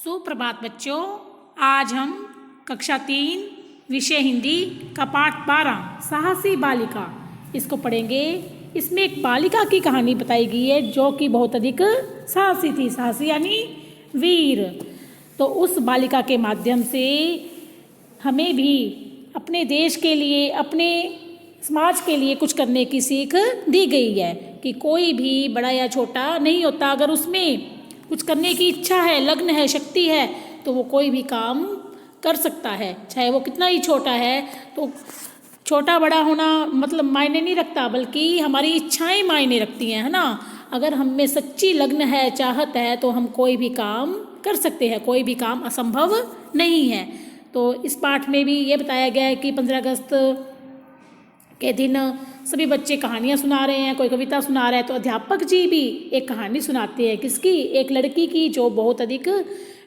सुप्रभात बच्चों। आज हम कक्षा 3 विषय हिंदी का पाठ 12 साहसी बालिका इसको पढ़ेंगे। इसमें एक बालिका की कहानी बताई गई है जो कि बहुत अधिक साहसी थी। साहसी यानी वीर। तो उस बालिका के माध्यम से हमें भी अपने देश के लिए, अपने समाज के लिए कुछ करने की सीख दी गई है कि कोई भी बड़ा या छोटा नहीं होता। अगर उसमें कुछ करने की इच्छा है, लग्न है, शक्ति है, तो वो कोई भी काम कर सकता है, चाहे वो कितना ही छोटा है। तो छोटा बड़ा होना मतलब मायने नहीं रखता, बल्कि हमारी इच्छाएं मायने रखती हैं, है ना। अगर हम में सच्ची लग्न है, चाहत है, तो हम कोई भी काम कर सकते हैं। कोई भी काम असंभव नहीं है। तो इस पाठ में भी ये बताया गया है कि 15 अगस्त के दिन सभी बच्चे कहानियाँ सुना रहे हैं, कोई कविता सुना रहा है। तो अध्यापक जी भी एक कहानी सुनाते हैं। किसकी? एक लड़की की जो बहुत अधिक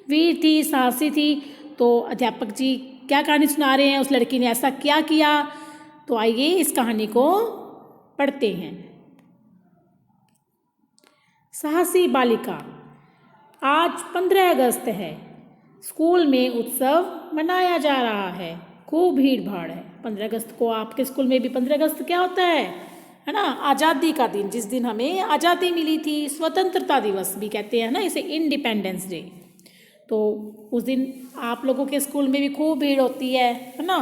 वीर थी, साहसी थी। तो अध्यापक जी क्या कहानी सुना रहे हैं, उस लड़की ने ऐसा क्या किया। तो आइए इस कहानी को पढ़ते हैं। साहसी बालिका। आज 15 अगस्त है। स्कूल में उत्सव मनाया जा रहा है। खूब भीड़ भाड़ है। 15 अगस्त को आपके स्कूल में भी 15 अगस्त क्या होता है ना, आज़ादी का दिन, जिस दिन हमें आज़ादी मिली थी। स्वतंत्रता दिवस भी कहते हैं ना इसे, इंडिपेंडेंस डे। तो उस दिन आप लोगों के स्कूल में भी खूब भीड़ होती है ना।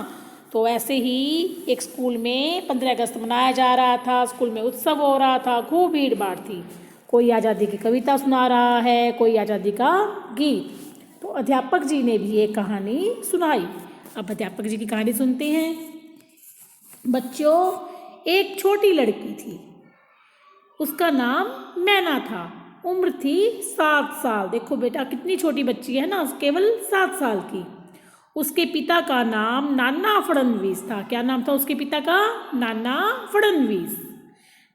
तो ऐसे ही एक स्कूल में 15 अगस्त मनाया जा रहा था। स्कूल में उत्सव हो रहा था, खूब भीड़ भाड़ थी। कोई आज़ादी की कविता सुना रहा है, कोई आज़ादी का गीत। तो अध्यापक जी ने भी एक कहानी सुनाई। अब अध्यापक जी की कहानी सुनते हैं। बच्चों, एक छोटी लड़की थी। उसका नाम मैना था। उम्र थी 7 साल। देखो बेटा कितनी छोटी बच्ची है ना, केवल 7 साल की। उसके पिता का नाम नाना फडणवीस था। क्या नाम था उसके पिता का? नाना फडणवीस।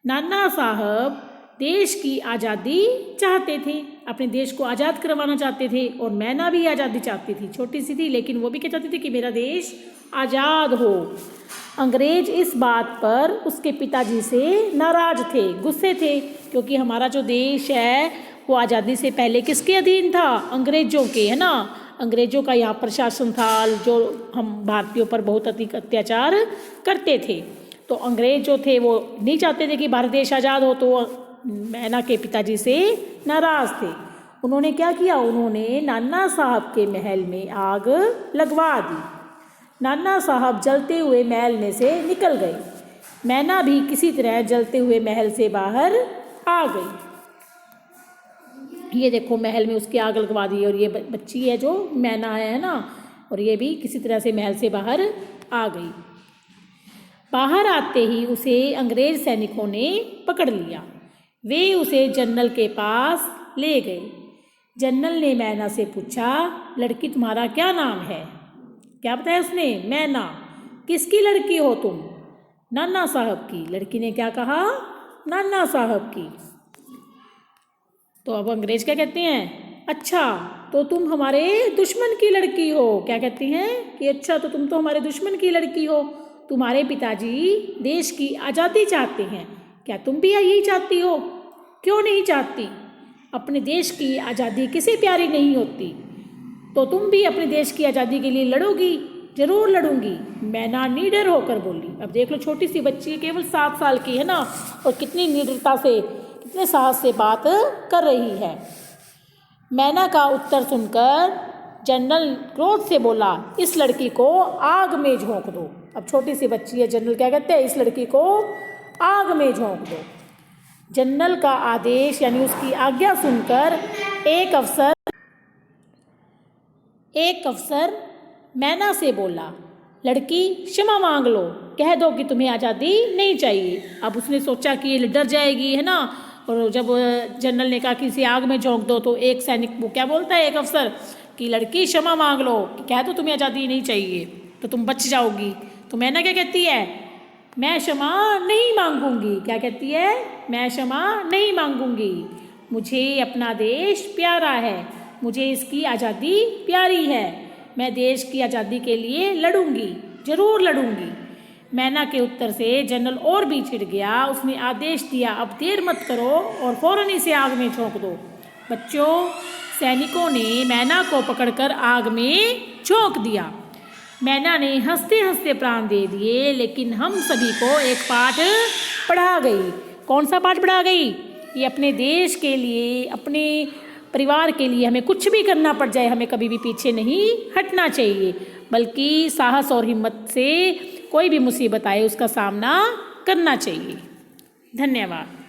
नाना साहब देश की आज़ादी चाहते थे, अपने देश को आज़ाद करवाना चाहते थे। और मैना भी आज़ादी चाहती थी। छोटी सी थी, लेकिन वो भी क्या चाहती थी कि मेरा देश आज़ाद हो। अंग्रेज इस बात पर उसके पिताजी से नाराज थे, गुस्से थे, क्योंकि हमारा जो देश है वो आज़ादी से पहले किसके अधीन था? अंग्रेजों के, है ना। अंग्रेजों का यहाँ प्रशासन था, जो हम भारतीयों पर बहुत अधिक अत्याचार करते थे। तो अंग्रेज जो थे वो नहीं चाहते थे कि भारत देश आज़ाद हो। तो मैना के पिताजी से नाराज थे। उन्होंने क्या किया? उन्होंने नाना साहब के महल में आग लगवा दी। नाना साहब जलते हुए महल में से निकल गए। मैना भी किसी तरह जलते हुए महल से बाहर आ गई। ये देखो महल में उसकी आग लगवा दी। और ये बच्ची है जो मैना है ना, और ये भी किसी तरह से महल से बाहर आ गई। बाहर आते ही उसे अंग्रेज सैनिकों ने पकड़ लिया। वे उसे जनरल के पास ले गए। जनरल ने मैना से पूछा, लड़की तुम्हारा क्या नाम है? क्या बताया उसने? मैना। किसकी लड़की हो तुम? नाना साहब की। लड़की ने क्या कहा? नाना साहब की। तो अब अंग्रेज क्या कहते हैं? अच्छा तो तुम हमारे दुश्मन की लड़की हो। क्या कहती हैं कि अच्छा तो तुम तो हमारे दुश्मन की लड़की हो। तुम्हारे पिताजी देश की आज़ादी चाहते हैं, क्या तुम भी यही चाहती हो? क्यों नहीं चाहती? अपने देश की आज़ादी किसे प्यारी नहीं होती। तो तुम भी अपने देश की आज़ादी के लिए लड़ोगी? जरूर लड़ूंगी, मैना निडर होकर बोली। अब देख लो छोटी सी बच्ची केवल 7 साल की है ना, और कितनी निडरता से, कितने साहस से बात कर रही है। मैना का उत्तर सुनकर जनरल क्रोध से बोला, इस लड़की को आग में झोंक दो। अब छोटी सी बच्ची है, जनरल क्या कहते हैं? इस लड़की को आग में झोंक दो। जनरल का आदेश यानी उसकी आज्ञा सुनकर एक अफसर मैना से बोला, लड़की क्षमा मांग लो, कह दो कि तुम्हें आज़ादी नहीं चाहिए। अब उसने सोचा कि ये डर जाएगी, है ना। और जब जनरल ने कहा कि इसे आग में झोंक दो, तो एक सैनिक वो क्या बोलता है, एक अफसर, कि लड़की क्षमा मांग लो, कह दो तुम्हें आज़ादी नहीं चाहिए तो तुम बच जाओगी। तो मैना क्या कहती है? मैं क्षमा नहीं मांगूंगी। क्या कहती है? मैं क्षमा नहीं मांगूंगी। मुझे अपना देश प्यारा है, मुझे इसकी आज़ादी प्यारी है। मैं देश की आज़ादी के लिए लड़ूंगी, जरूर लड़ूंगी। मैना के उत्तर से जनरल और भी चिढ़ गया। उसने आदेश दिया, अब देर मत करो और फौरन इसे आग में झोंक दो। बच्चों, सैनिकों ने मैना को पकड़कर आग में झोंक दिया। मैना ने हंसते हंसते प्राण दे दिए, लेकिन हम सभी को एक पाठ पढ़ा गई। कौन सा पाठ पढ़ा गई? ये अपने देश के लिए, अपने परिवार के लिए हमें कुछ भी करना पड़ जाए, हमें कभी भी पीछे नहीं हटना चाहिए, बल्कि साहस और हिम्मत से कोई भी मुसीबत आए उसका सामना करना चाहिए। धन्यवाद।